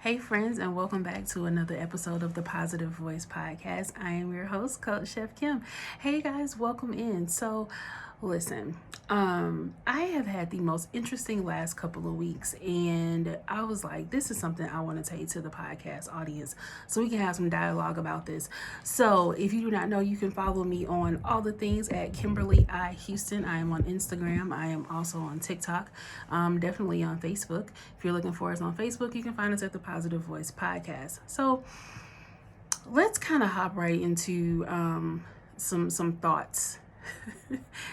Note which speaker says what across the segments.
Speaker 1: Hey, friends, and welcome back to another episode of the Positive Voice Podcast. I am your host, Coach Chef Kim. Hey, guys, welcome in. Listen, I have had the most interesting last couple of weeks, and I was like, this is something I want to take to the podcast audience so we can have some dialogue about this. So, if you do not know, you can follow me on all the things at Kimberly I Houston. I am on Instagram. I am also on TikTok, definitely on Facebook. If you're looking for us on Facebook, you can find us at the Positive Voice Podcast. So, let's kind of hop right into some thoughts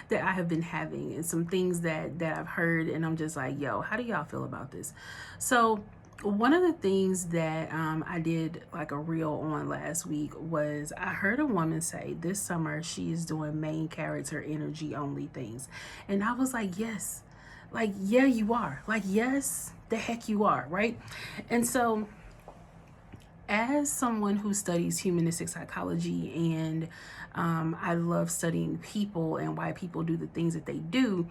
Speaker 1: that I have been having and some things that I've heard, and I'm just like, yo, how do y'all feel about this? So one of the things that I did like a reel on last week was I heard a woman say this summer she is doing main character energy only things, and I was like, yes, like yeah, you are, like yes, the heck you are, right? And so as someone who studies humanistic psychology and I love studying people and why people do the things that they do,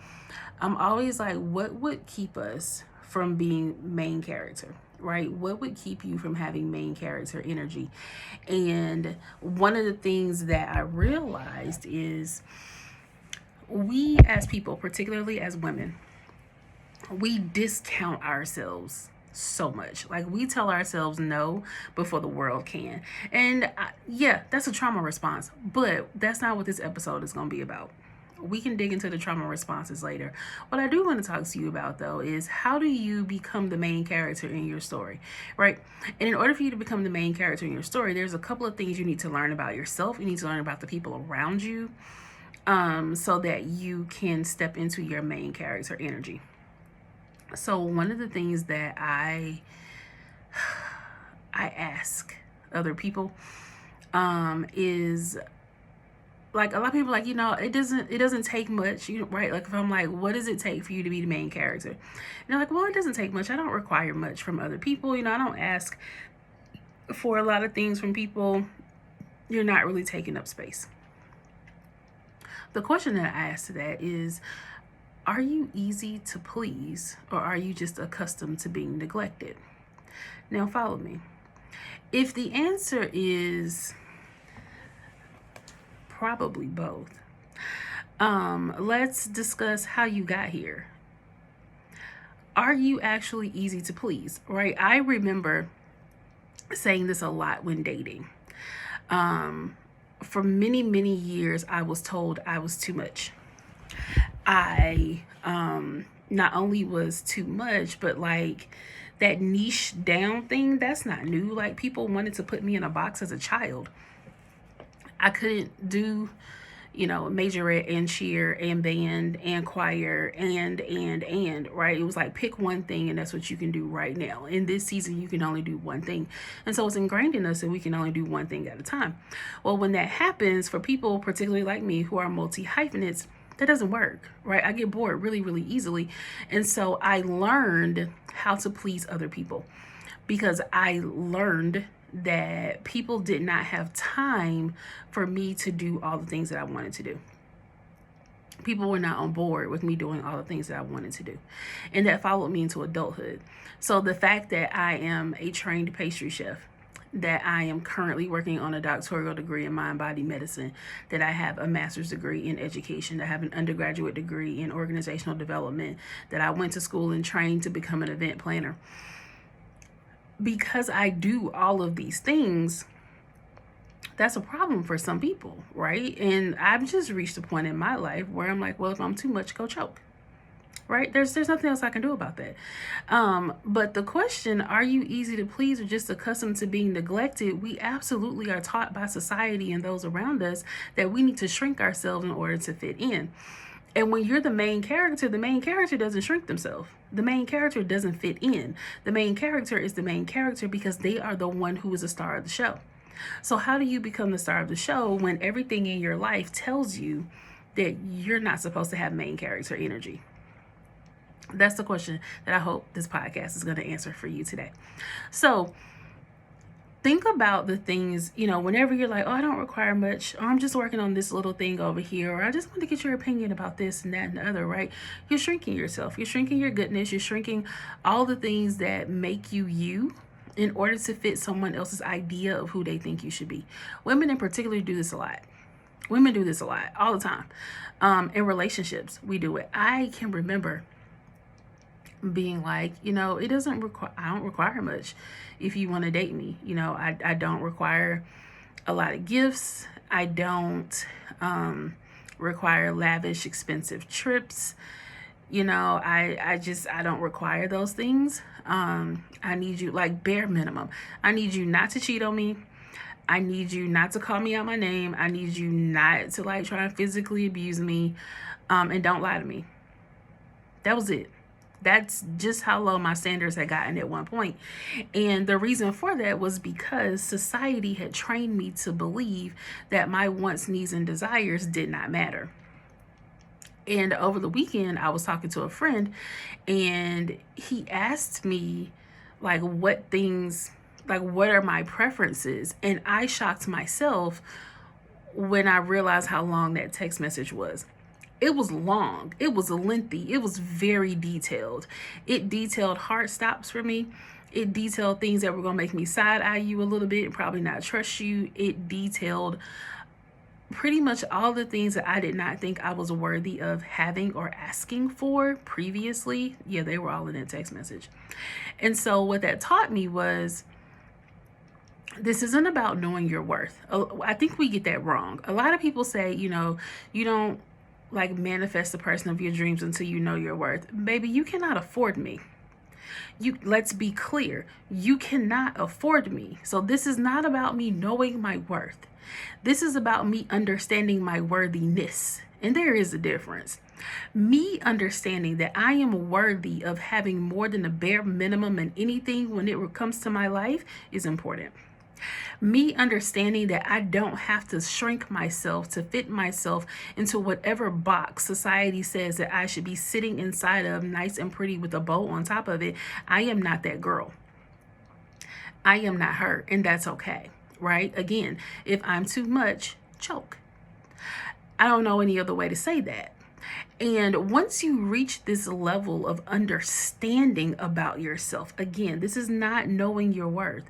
Speaker 1: I'm always like, what would keep us from being main character? Right? What would keep you from having main character energy? And one of the things that I realized is we as people, particularly as women, we discount ourselves so much. Like we tell ourselves no before the world can. And yeah, that's a trauma response, but that's not what this episode is going to be about. We can dig into the trauma responses later. What I do want to talk to you about though is how do you become the main character in your story, right? And in order for you to become the main character in your story, there's a couple of things you need to learn about yourself. You need to learn about the people around you, so that you can step into your main character energy. So one of the things that I ask other people is like a lot of people like, it doesn't take much, right? Like if I'm like, what does it take for you to be the main character? And they're like, well, it doesn't take much. I don't require much from other people. I don't ask for a lot of things from people. You're not really taking up space. The question that I ask to that is, are you easy to please, or are you just accustomed to being neglected? Now follow me. If the answer is probably both, let's discuss how you got here. Are you actually easy to please, right? I remember saying this a lot when dating. For many, many years, I was told I was too much. I not only was too much, but like that niche down thing, that's not new. Like people wanted to put me in a box as a child. I couldn't do, majorette and cheer and band and choir and right. It was like pick one thing and that's what you can do right now. In this season, you can only do one thing. And so it's ingrained in us that we can only do one thing at a time. Well, when that happens for people, particularly like me, who are multi-hyphenates, that doesn't work, right? I get bored really, really easily. And so I learned how to please other people because I learned that people did not have time for me to do all the things that I wanted to do. People were not on board with me doing all the things that I wanted to do. And that followed me into adulthood. So the fact that I am a trained pastry chef, that I am currently working on a doctoral degree in mind-body medicine, that I have a master's degree in education, that I have an undergraduate degree in organizational development, that I went to school and trained to become an event planner. Because I do all of these things, that's a problem for some people, right? And I've just reached a point in my life where I'm like, well, if I'm too much, go choke. Right? There's nothing else I can do about that. But the question, are you easy to please or just accustomed to being neglected? We absolutely are taught by society and those around us that we need to shrink ourselves in order to fit in. And when you're the main character doesn't shrink themselves. The main character doesn't fit in. The main character is the main character because they are the one who is the star of the show. So how do you become the star of the show when everything in your life tells you that you're not supposed to have main character energy? That's the question that I hope this podcast is going to answer for you today. So think about the things, whenever you're like, oh, I don't require much, or I'm just working on this little thing over here, or I just want to get your opinion about this and that and the other, right? You're shrinking yourself. You're shrinking your goodness. You're shrinking all the things that make you you in order to fit someone else's idea of who they think you should be. Women in particular do this a lot. Women do this a lot, all the time. In relationships, we do it. I can remember being like, it doesn't require, I don't require much if you want to date me. I don't require a lot of gifts. I don't require lavish, expensive trips. I don't require those things. I need you, like, bare minimum. I need you not to cheat on me. I need you not to call me out my name. I need you not to, like, try and physically abuse me. And don't lie to me. That was it. That's just how low my standards had gotten at one point. And the reason for that was because society had trained me to believe that my wants, needs, and desires did not matter. And over the weekend, I was talking to a friend, and he asked me, like, what are my preferences? And I shocked myself when I realized how long that text message was. It was long. It was lengthy. It was very detailed. It detailed hard stops for me. It detailed things that were going to make me side eye you a little bit and probably not trust you. It detailed pretty much all the things that I did not think I was worthy of having or asking for previously. Yeah, they were all in that text message. And so what that taught me was, this isn't about knowing your worth. I think we get that wrong. A lot of people say, you don't like manifest the person of your dreams until you know your worth. Baby, you cannot afford me. Let's be clear. You cannot afford me. So this is not about me knowing my worth. This is about me understanding my worthiness. And there is a difference. Me understanding that I am worthy of having more than the bare minimum in anything when it comes to my life is important. Me understanding that I don't have to shrink myself to fit myself into whatever box society says that I should be sitting inside of, nice and pretty with a bow on top of it. I am not that girl. I am not her, and that's okay, right? Again, if I'm too much, choke. I don't know any other way to say that. And once you reach this level of understanding about yourself, again, this is not knowing your worth.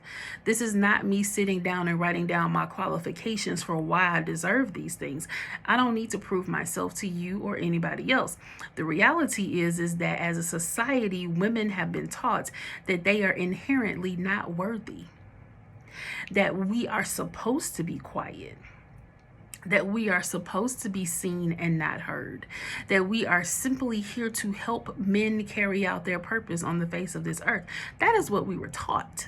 Speaker 1: This is not me sitting down and writing down my qualifications for why I deserve these things. I don't need to prove myself to you or anybody else. The reality is that as a society, women have been taught that they are inherently not worthy, that we are supposed to be quiet, that we are supposed to be seen and not heard, that we are simply here to help men carry out their purpose on the face of this earth. That is what we were taught.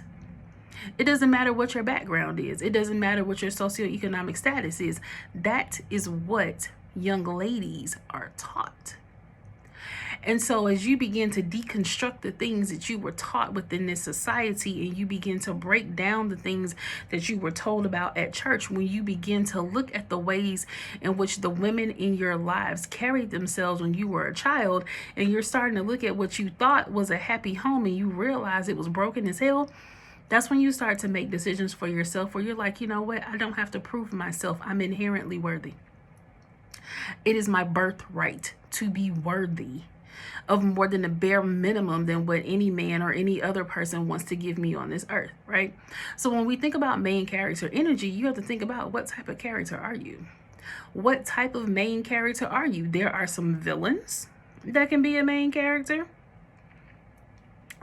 Speaker 1: It doesn't matter what your background is. It doesn't matter what your socioeconomic status is. That is what young ladies are taught. And so as you begin to deconstruct the things that you were taught within this society, and you begin to break down the things that you were told about at church, when you begin to look at the ways in which the women in your lives carried themselves when you were a child, and you're starting to look at what you thought was a happy home and you realize it was broken as hell, that's when you start to make decisions for yourself where you're like, you know what? I don't have to prove myself. I'm inherently worthy. It is my birthright to be worthy of more than the bare minimum than what any man or any other person wants to give me on this earth, right? So when we think about main character energy, you have to think about, what type of character are you? What type of main character are you? There are some villains that can be a main character.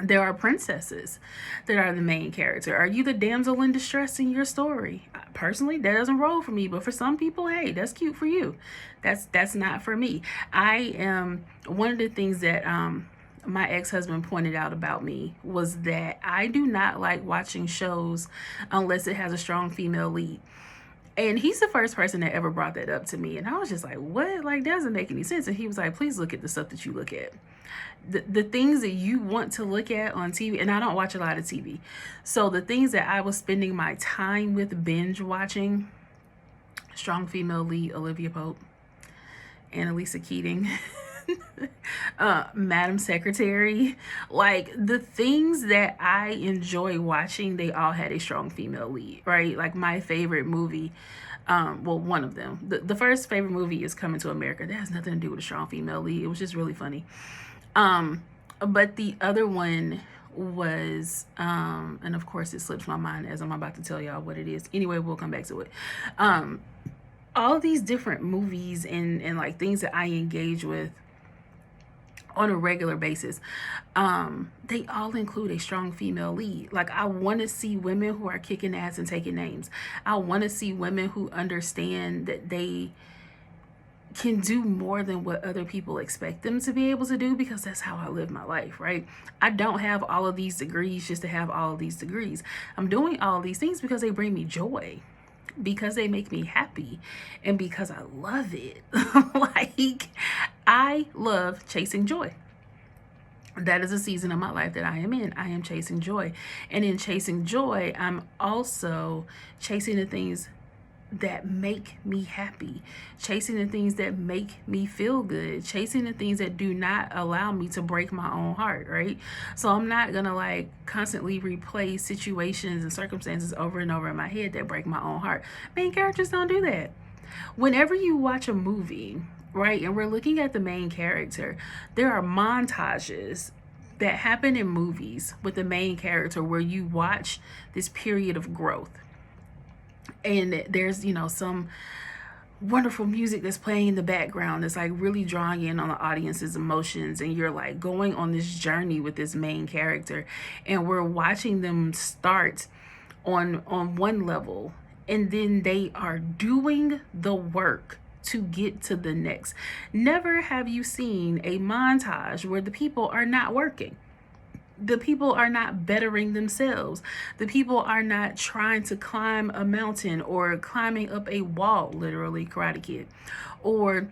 Speaker 1: There are princesses that are the main character. Are you the damsel in distress in your story? Personally, that doesn't roll for me, but for some people, hey, that's cute for you. That's not for me. I am, one of the things that my ex-husband pointed out about me was that I do not like watching shows unless it has a strong female lead. And he's the first person that ever brought that up to me. And I was just like, what? Like, that doesn't make any sense. And he was like, please look at the stuff that you look at. The things that you want to look at on TV, and I don't watch a lot of TV. So the things that I was spending my time with binge watching, strong female lead, Olivia Pope, Annalisa Keating, Madam Secretary, like the things that I enjoy watching, they all had a strong female lead, right? Like my favorite movie, well, one of them, the first favorite movie is Coming to America. That has nothing to do with a strong female lead. It was just really funny. But the other one was, and of course it slips my mind as I'm about to tell y'all what it is. Anyway, we'll come back to it. All these different movies and like things that I engage with on a regular basis, they all include a strong female lead. Like, I want to see women who are kicking ass and taking names. I want to see women who understand that they can do more than what other people expect them to be able to do, because that's how I live my life, right? I don't have all of these degrees just to have all of these degrees. I'm doing all of these things because they bring me joy, because they make me happy, and because I love it. Like, I love chasing joy. That is a season of my life that I am in. I am chasing joy. And in chasing joy, I'm also chasing the things that make me happy, chasing the things that make me feel good, chasing the things that do not allow me to break my own heart, right? So I'm not gonna like constantly replay situations and circumstances over and over in my head that break my own heart. Main characters don't do that. Whenever you watch a movie, right, and we're looking at the main character, there are montages that happen in movies with the main character where you watch this period of growth. And there's, some wonderful music that's playing in the background that's like really drawing in on the audience's emotions, and you're like going on this journey with this main character, and we're watching them start on one level, and then they are doing the work to get to the next. Never have you seen a montage where the people are not working. The people are not bettering themselves. The people are not trying to climb a mountain or climbing up a wall, literally, Karate Kid, or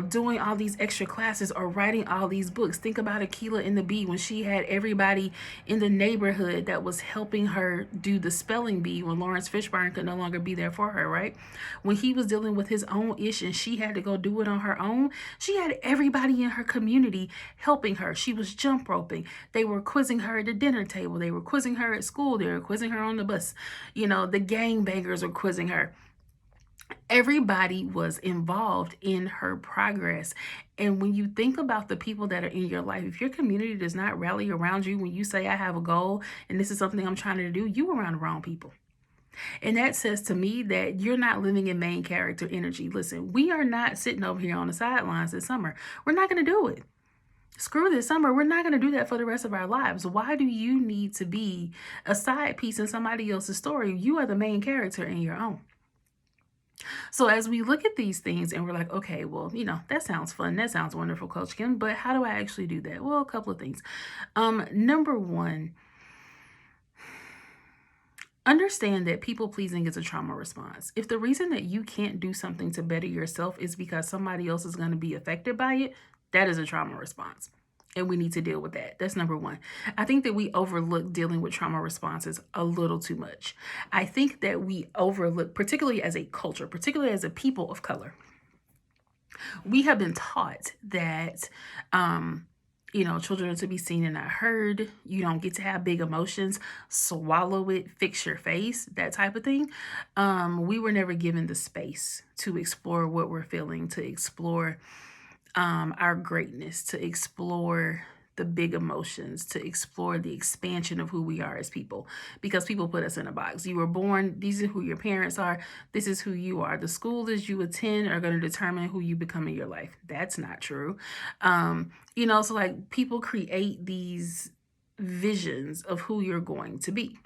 Speaker 1: doing all these extra classes or writing all these books. Think about Akeelah and the Bee, when she had everybody in the neighborhood that was helping her do the spelling bee when Lawrence Fishburne could no longer be there for her, right? When he was dealing with his own issue and she had to go do it on her own, she had everybody in her community helping her. She was jump roping. They were quizzing her at the dinner table. They were quizzing her at school. They were quizzing her on the bus. The gangbangers were quizzing her. Everybody was involved in her progress. And when you think about the people that are in your life, if your community does not rally around you when you say, I have a goal and this is something I'm trying to do, you around the wrong people. And that says to me that you're not living in main character energy. Listen, we are not sitting over here on the sidelines this summer. We're not going to do it. Screw this summer. We're not going to do that for the rest of our lives. Why do you need to be a side piece in somebody else's story? You are the main character in your own. So as we look at these things and we're like, okay, well, that sounds fun. That sounds wonderful, Coach Kim, but how do I actually do that? Well, a couple of things. Number one, understand that people pleasing is a trauma response. If the reason that you can't do something to better yourself is because somebody else is going to be affected by it, that is a trauma response. And we need to deal with that. That's number one. I think that we overlook dealing with trauma responses a little too much. I think that we overlook, particularly as a culture, particularly as a people of color, we have been taught that, children are to be seen and not heard. You don't get to have big emotions. Swallow it, fix your face, that type of thing. We were never given the space to explore what we're feeling, to explore our greatness, to explore the big emotions, to explore the expansion of who we are as people, because people put us in a box. You were born, these are who your parents are, this is who you are. The schools you attend are going to determine who you become in your life. That's not true. So like people create these visions of who you're going to be.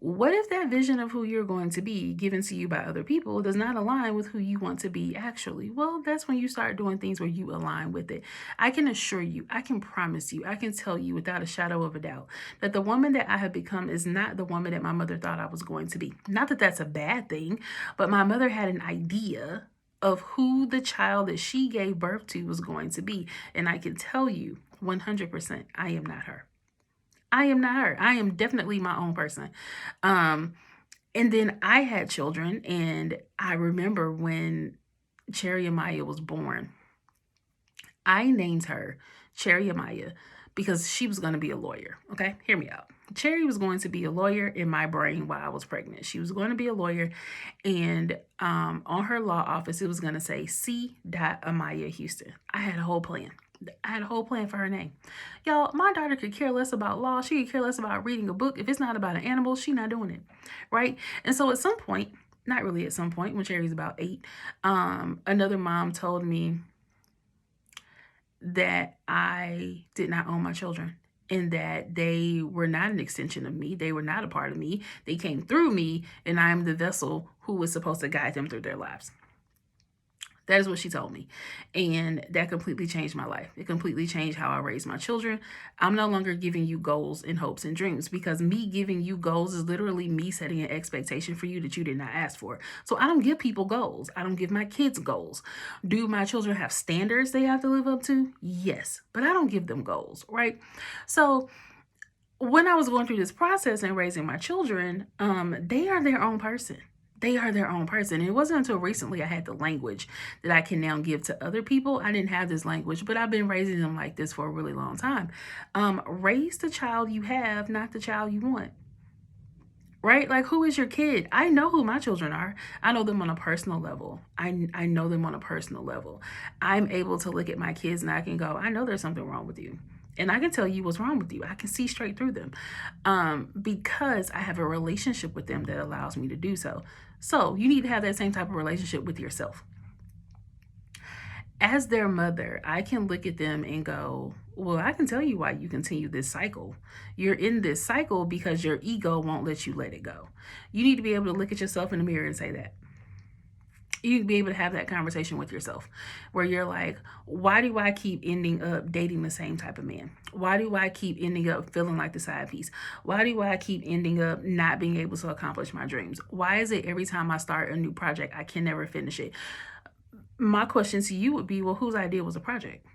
Speaker 1: What if that vision of who you're going to be given to you by other people does not align with who you want to be actually? Well, that's when you start doing things where you align with it. I can assure you, I can promise you, I can tell you without a shadow of a doubt that the woman that I have become is not the woman that my mother thought I was going to be. Not that that's a bad thing, but my mother had an idea of who the child that she gave birth to was going to be. And I can tell you 100%, I am not her. I am not her. I am definitely my own person. And then I had children, and I remember when Cherry Amaya was born, I named her Cherry Amaya because she was going to be a lawyer. Okay, hear me out. Cherry was going to be a lawyer in my brain while I was pregnant. She was going to be a lawyer, and on her law office, it was going to say C. Amaya Houston. I had a whole plan. I had a whole plan for her name. Y'all, my daughter could care less about law. She could care less about reading a book. If it's not about an animal, she's not doing it. Right? And so at some point, not really at some point, when Cherry's about 8, another mom told me that I did not own my children and that they were not an extension of me. They were not a part of me. They came through me, and I am the vessel who was supposed to guide them through their lives. That is what she told me. And that completely changed my life. It completely changed how I raise my children. I'm no longer giving you goals and hopes and dreams, because me giving you goals is literally me setting an expectation for you that you did not ask for. So I don't give people goals. I don't give my kids goals. Do my children have standards they have to live up to? Yes, but I don't give them goals, right? So when I was going through this process and raising my children, they are their own person. They are their own person. It wasn't until recently I had the language that I can now give to other people. I didn't have this language, but I've been raising them like this for a really long time. Raise the child you have, not the child you want. Right? Like, who is your kid? I know who my children are. I know them on a personal level. I know them on a personal level. I'm able to look at my kids and I can go, I know there's something wrong with you. And I can tell you what's wrong with you. I can see straight through them because I have a relationship with them that allows me to do so. So you need to have that same type of relationship with yourself. As their mother, I can look at them and go, well, I can tell you why you continue this cycle. You're in this cycle because your ego won't let you let it go. You need to be able to look at yourself in the mirror and say that. You need to be able to have that conversation with yourself where you're like, why do I keep ending up dating the same type of man? Why do I keep ending up feeling like the side piece? Why do I keep ending up not being able to accomplish my dreams? Why is it every time I start a new project, I can never finish it? My question to you would be, well, whose idea was the project?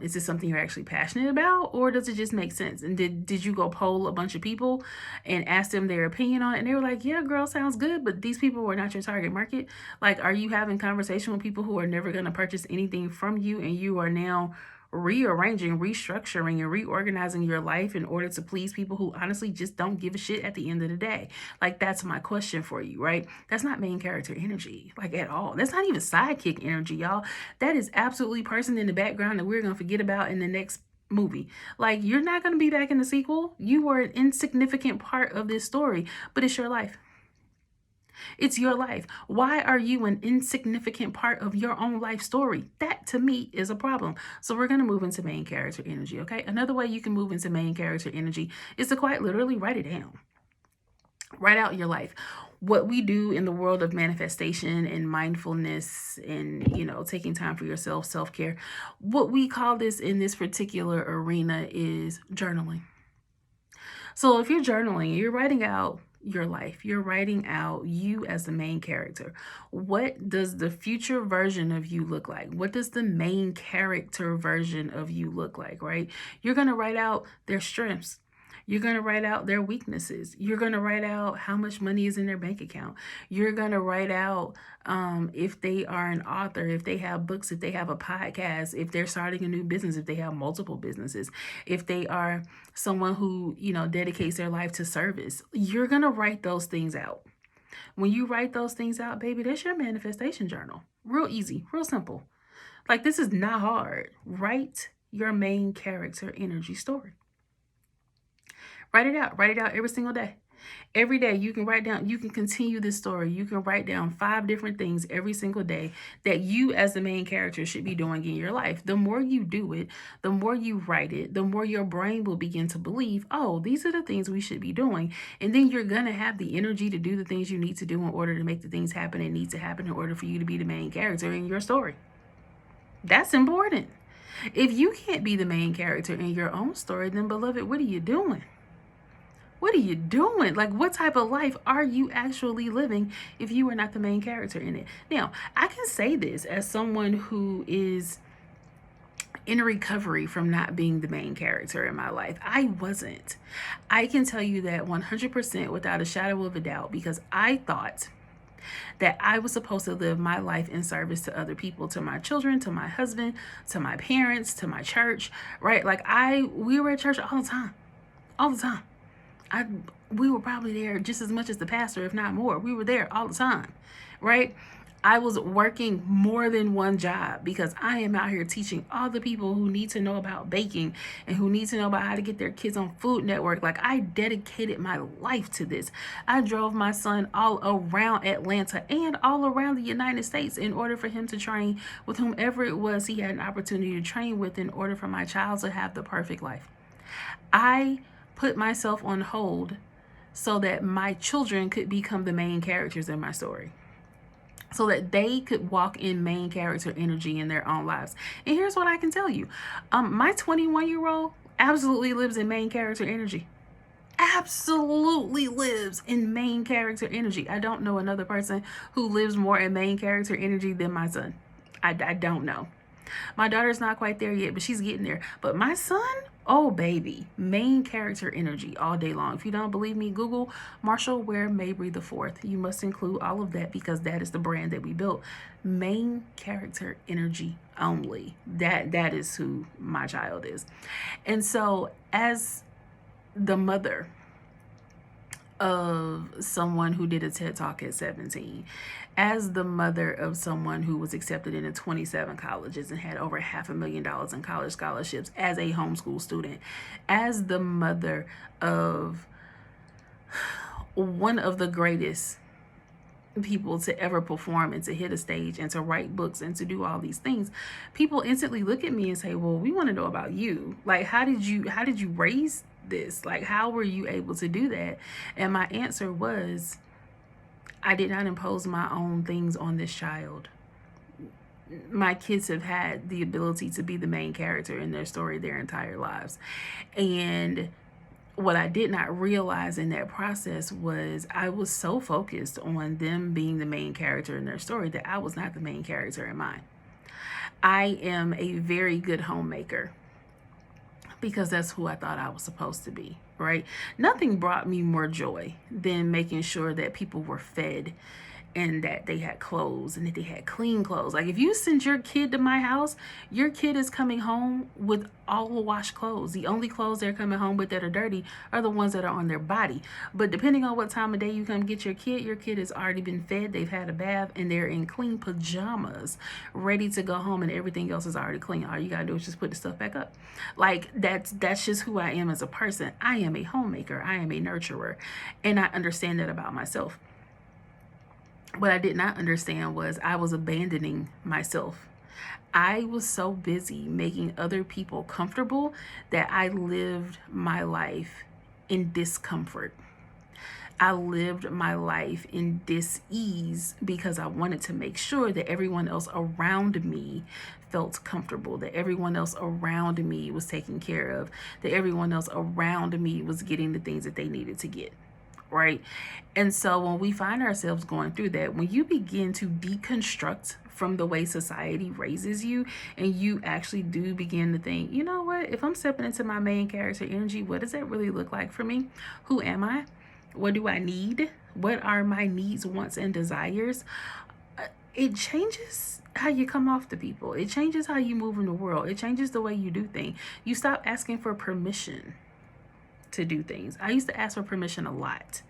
Speaker 1: Is this something you're actually passionate about, or does it just make sense? And did you go poll a bunch of people and ask them their opinion on it? And they were like, yeah, girl, sounds good, but these people were not your target market. Like, are you having conversation with people who are never going to purchase anything from you, and you are now rearranging, restructuring, and reorganizing your life in order to please people who honestly just don't give a shit at the end of the day? Like, that's my question for you, right? That's not main character energy, like, at all. That's not even sidekick energy, y'all. That is absolutely person in the background that we're gonna forget about in the next movie. Like, you're not gonna be back in the sequel. You were an insignificant part of this story, but it's your life. It's your life. Why are you an insignificant part of your own life story? That, to me, is a problem. So we're going to move into main character energy, okay? Another way you can move into main character energy is to quite literally write it down. Write out your life. What we do in the world of manifestation and mindfulness and, taking time for yourself, self-care, what we call this in this particular arena is journaling. So if you're journaling, you're writing out your life. You're writing out you as the main character. What does the future version of you look like? What does the main character version of you look like, right? You're going to write out their strengths. You're going to write out their weaknesses. You're going to write out how much money is in their bank account. You're going to write out if they are an author, if they have books, if they have a podcast, if they're starting a new business, if they have multiple businesses, if they are someone who, dedicates their life to service. You're going to write those things out. When you write those things out, baby, that's your manifestation journal. Real easy, real simple. Like, this is not hard. Write your main character energy story. Write it out. Write it out every single day. Every day you can write down, you can continue this story. You can write down 5 different things every single day that you as the main character should be doing in your life. The more you do it, the more you write it, the more your brain will begin to believe, oh, these are the things we should be doing. And then you're going to have the energy to do the things you need to do in order to make the things happen and need to happen in order for you to be the main character in your story. That's important. If you can't be the main character in your own story, then beloved, what are you doing? What are you doing? Like, what type of life are you actually living if you are not the main character in it? Now, I can say this as someone who is in recovery from not being the main character in my life. I wasn't. I can tell you that 100% without a shadow of a doubt, because I thought that I was supposed to live my life in service to other people, to my children, to my husband, to my parents, to my church, right? Like, we were at church all the time. We were probably there just as much as the pastor, if not more. We were there all the time, right? I was working more than one job because I am out here teaching all the people who need to know about baking and who need to know about how to get their kids on Food Network. Like, I dedicated my life to this. I drove my son all around Atlanta and all around the United States in order for him to train with whomever it was he had an opportunity to train with in order for my child to have the perfect life. I put myself on hold so that my children could become the main characters in my story, so that they could walk in main character energy in their own lives. And here's what I can tell you. My 21-year-old absolutely lives in main character energy. Absolutely lives in main character energy. I don't know another person who lives more in main character energy than my son. I don't know. My daughter's not quite there yet, but she's getting there. But my son, oh baby, main character energy all day long. If you don't believe me, Google Marshall Ware Mabry the Fourth. You must include all of that because that is the brand that we built. Main character energy only. That is who my child is. And so, as the mother of someone who did a TED Talk at 17, as the mother of someone who was accepted into 27 colleges and had over $500,000 in college scholarships, as a homeschool student, as the mother of one of the greatest people to ever perform and to hit a stage and to write books and to do all these things, people instantly look at me and say, well, we want to know about you. Like, how did you raise this? Like, how were you able to do that? And my answer was, I did not impose my own things on this child. My kids have had the ability to be the main character in their story their entire lives. And what I did not realize in that process was I was so focused on them being the main character in their story that I was not the main character in mine. I am a very good homemaker because that's who I thought I was supposed to be, right? Nothing brought me more joy than making sure that people were fed and that they had clothes and that they had clean clothes. Like, if you send your kid to my house, your kid is coming home with all the washed clothes. The only clothes they're coming home with that are dirty are the ones that are on their body. But depending on what time of day you come get your kid has already been fed, they've had a bath, and they're in clean pajamas, ready to go home, and everything else is already clean. All you gotta do is just put the stuff back up. Like, that's just who I am as a person. I am a homemaker. I am a nurturer. And I understand that about myself. What I did not understand was I was abandoning myself. I was so busy making other people comfortable that I lived my life in discomfort. I lived my life in dis-ease because I wanted to make sure that everyone else around me felt comfortable, that everyone else around me was taken care of, that everyone else around me was getting the things that they needed to get. Right? And so when we find ourselves going through that, when you begin to deconstruct from the way society raises you, and you actually do begin to think, you know what, if I'm stepping into my main character energy, what does that really look like for me? Who am I? What do I need? What are my needs, wants, and desires? It changes how you come off to people. It changes how you move in the world. It changes the way you do things. You stop asking for permission to do things. I used to ask for permission a lot.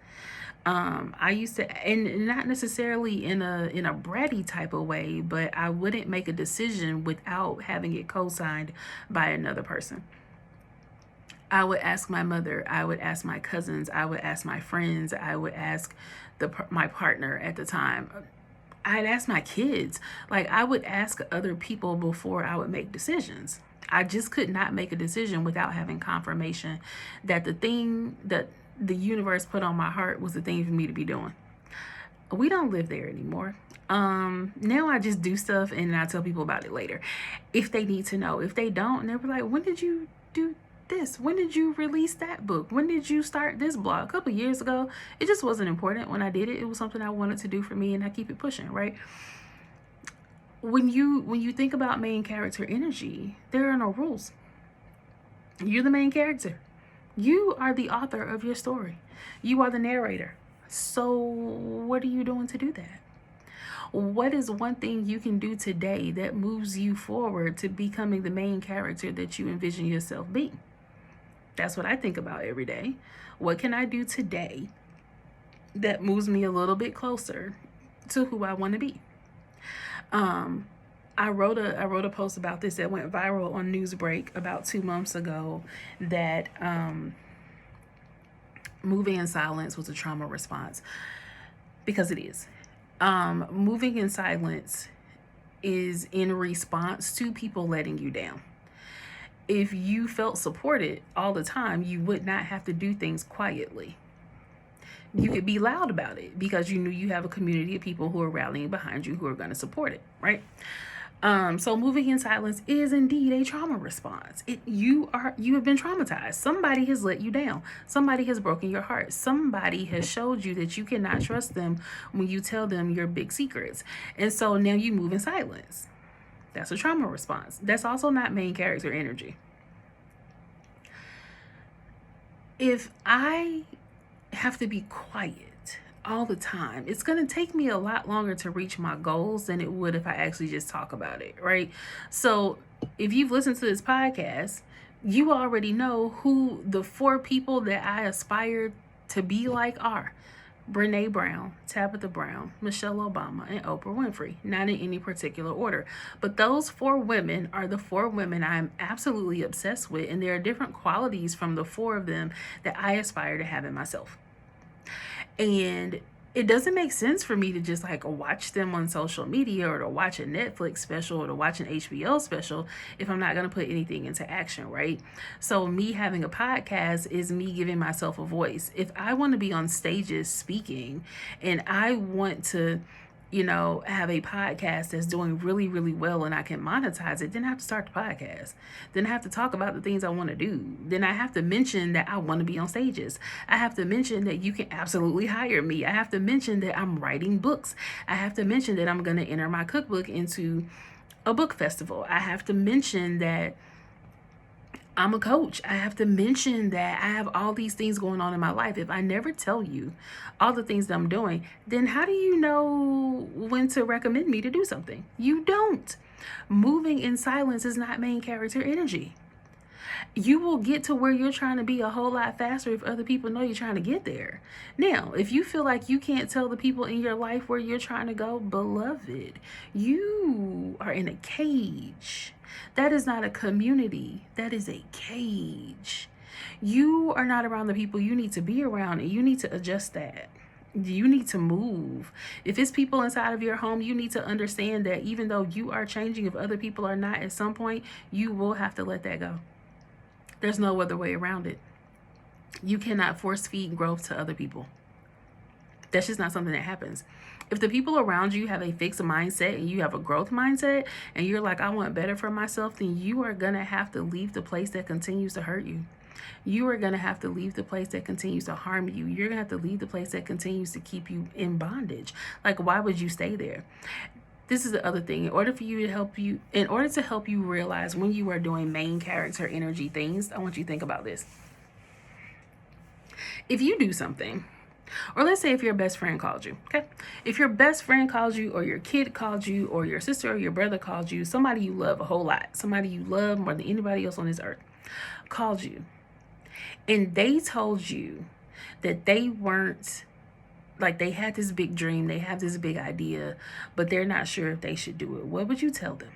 Speaker 1: I used to, and not necessarily in a bratty type of way, but I wouldn't make a decision without having it co-signed by another person. I would ask my mother, I would ask my cousins, I would ask my friends, I would ask my partner at the time. I'd ask my kids. Like, I would ask other people before I would make decisions. I just could not make a decision without having confirmation that the thing that the universe put on my heart was the thing for me to be doing. We don't live there anymore. Now I just do stuff and I tell people about it later if they need to know. If they don't, and they're like, when did you do this? When did you release that book? When did you start this blog? A couple years ago. It just wasn't important when I did it. It was something I wanted to do for me, and I keep it pushing, right? When you think about main character energy, there are no rules. You're the main character. You are the author of your story. You are the narrator. So what are you doing to do that? What is one thing you can do today that moves you forward to becoming the main character that you envision yourself being? That's what I think about every day. What can I do today that moves me a little bit closer to who I want to be? I wrote a post about this that went viral on Newsbreak about 2 months ago, that moving in silence was a trauma response, because it is. Moving in silence is in response to people letting you down. If you felt supported all the time, you would not have to do things quietly. You could be loud about it because you knew you have a community of people who are rallying behind you, who are going to support it, right? So moving in silence is indeed a trauma response. You have been traumatized. Somebody has let you down. Somebody has broken your heart. Somebody has showed you that you cannot trust them when you tell them your big secrets. And so now you move in silence. That's a trauma response. That's also not main character energy. If I have to be quiet all the time, it's going to take me a lot longer to reach my goals than it would if I actually just talk about it, right? So if you've listened to this podcast, you already know who the 4 people that I aspire to be like are. Brene Brown, Tabitha Brown, Michelle Obama, and Oprah Winfrey. Not in any particular order. But those 4 women are the 4 women I'm absolutely obsessed with, and there are different qualities from the 4 of them that I aspire to have in myself. And it doesn't make sense for me to just like watch them on social media, or to watch a Netflix special, or to watch an HBO special if I'm not going to put anything into action, right? So me having a podcast is me giving myself a voice. If I want to be on stages speaking, and I want to, have a podcast that's doing really, really well and I can monetize it, then I have to start the podcast. Then I have to talk about the things I want to do. Then I have to mention that I want to be on stages. I have to mention that you can absolutely hire me. I have to mention that I'm writing books. I have to mention that I'm going to enter my cookbook into a book festival. I have to mention that I'm a coach. I have to mention that I have all these things going on in my life. If I never tell you all the things that I'm doing, then how do you know when to recommend me to do something? You don't. Moving in silence is not main character energy. You will get to where you're trying to be a whole lot faster if other people know you're trying to get there. Now, if you feel like you can't tell the people in your life where you're trying to go, beloved, you are in a cage. That is not a community. That is a cage. You are not around the people you need to be around, and you need to adjust that. You need to move. If it's people inside of your home, you need to understand that even though you are changing, if other people are not, at some point, you will have to let that go. There's no other way around it. You cannot force feed growth to other people. That's just not something that happens. If the people around you have a fixed mindset and you have a growth mindset, and you're like, I want better for myself, then you are going to have to leave the place that continues to hurt you. You are going to have to leave the place that continues to harm you. You're going to have to leave the place that continues to keep you in bondage. Like, why would you stay there? This is the other thing. In order to help you realize when you are doing main character energy things, I want you to think about this. If you do something, or let's say if your best friend called you, okay? If your best friend called you, or your kid called you, or your sister or your brother called you, somebody you love a whole lot, somebody you love more than anybody else on this earth, called you, and they told you that they weren't, like, they had this big dream, they have this big idea, but they're not sure if they should do it, what would you tell them?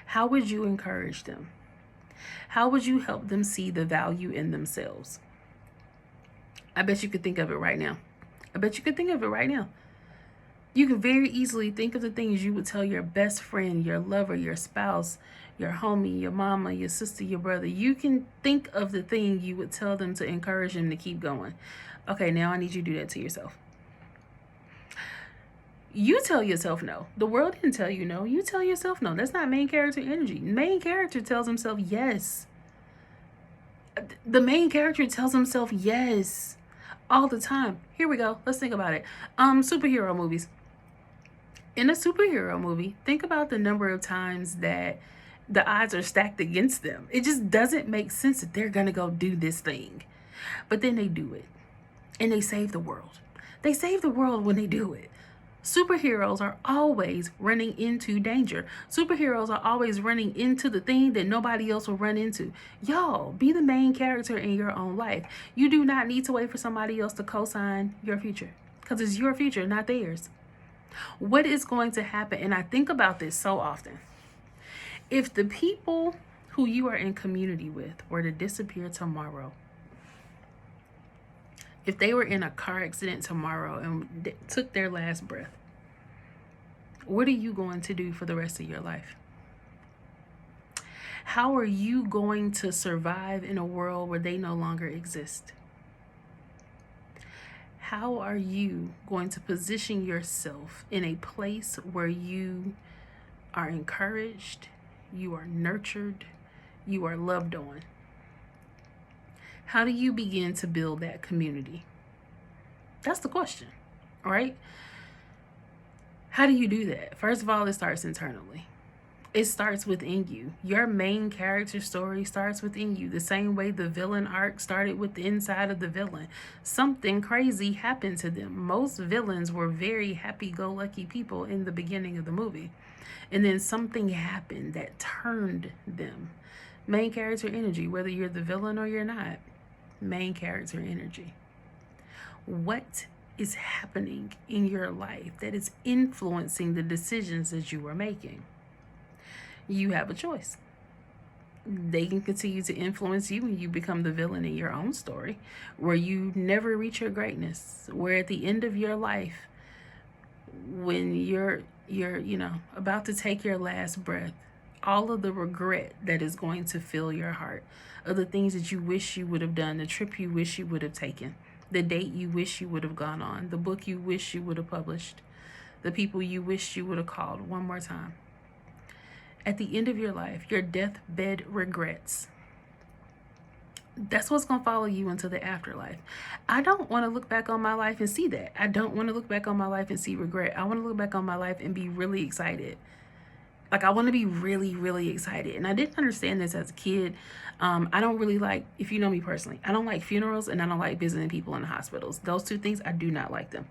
Speaker 1: How would you encourage them? How would you help them see the value in themselves? I bet you could think of it right now. You can very easily think of the things you would tell your best friend, your lover, your spouse, your homie, your mama, your sister, your brother. You can think of the thing you would tell them to encourage them to keep going. Okay, now I need you to do that to yourself. You tell yourself no. The world didn't tell you no. You tell yourself no. That's not main character energy. Main character tells himself yes. The main character tells himself yes all the time. Here we go. Let's think about it. Superhero movies. In a superhero movie, think about the number of times that the odds are stacked against them. It just doesn't make sense that they're going to go do this thing. But then they do it. And they save the world. They save the world when they do it. Superheroes are always running into danger. Superheroes are always running into the thing that nobody else will run into. Y'all, be the main character in your own life. You do not need to wait for somebody else to co-sign your future, because it's your future, not theirs. What is going to happen? And I think about this so often. If the people who you are in community with were to disappear tomorrow, if they were in a car accident tomorrow and took their last breath, what are you going to do for the rest of your life? How are you going to survive in a world where they no longer exist? How are you going to position yourself in a place where you are encouraged, you are nurtured, you are loved on? How do you begin to build that community? That's the question, right? How do you do that? First of all, it starts internally. It starts within you. Your main character story starts within you. The same way the villain arc started with the inside of the villain. Something crazy happened to them. Most villains were very happy-go-lucky people in the beginning of the movie. And then something happened that turned them. Main character energy, whether you're the villain or you're not. Main character energy. What is happening in your life that is influencing the decisions that you are making? You have a choice. They can continue to influence you and you become the villain in your own story, where you never reach your greatness, where at the end of your life, when you're about to take your last breath, all of the regret that is going to fill your heart of the things that you wish you would have done, the trip you wish you would have taken, the date you wish you would have gone on, the book you wish you would have published, the people you wish you would have called one more time. At the end of your life, your deathbed regrets, that's what's going to follow you into the afterlife. I don't want to look back on my life and see that. I don't want to look back on my life and see regret. I want to look back on my life and be really excited. Like, I want to be really, really excited. And I didn't understand this as a kid. I don't really like, if you know me personally, I don't like funerals and I don't like visiting people in the hospitals. Those two things, I do not like them.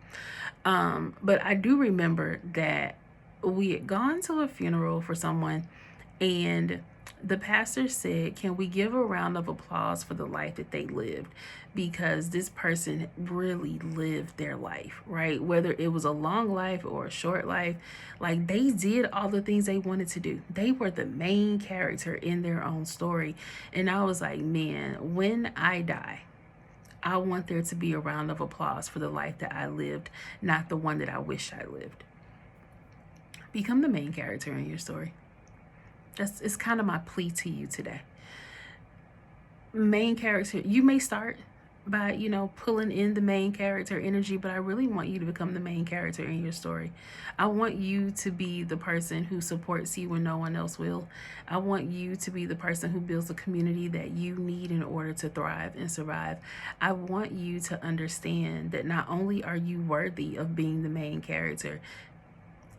Speaker 1: But I do remember that we had gone to a funeral for someone and the pastor said, can we give a round of applause for the life that they lived? Because this person really lived their life, right? Whether it was a long life or a short life, like they did all the things they wanted to do. They were the main character in their own story. And I was like, man, when I die, I want there to be a round of applause for the life that I lived, not the one that I wish I lived. Become the main character in your story. It's kind of my plea to you today. Main character, you may start by, pulling in the main character energy, but I really want you to become the main character in your story. I want you to be the person who supports you when no one else will. I want you to be the person who builds a community that you need in order to thrive and survive. I want you to understand that not only are you worthy of being the main character,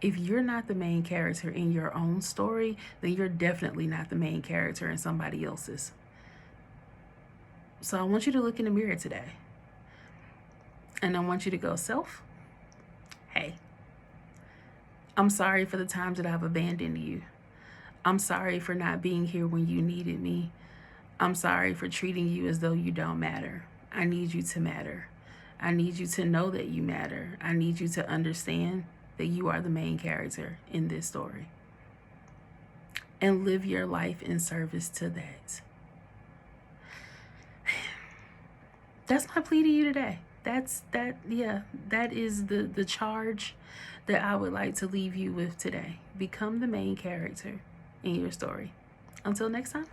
Speaker 1: if you're not the main character in your own story, then you're definitely not the main character in somebody else's. So I want you to look in the mirror today. And I want you to go, self, hey, I'm sorry for the times that I've abandoned you. I'm sorry for not being here when you needed me. I'm sorry for treating you as though you don't matter. I need you to matter. I need you to know that you matter. I need you to understand that you are the main character in this story. And live your life in service to that. That's my plea to you today. That is the charge that I would like to leave you with today. Become the main character in your story. Until next time,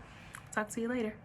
Speaker 1: talk to you later.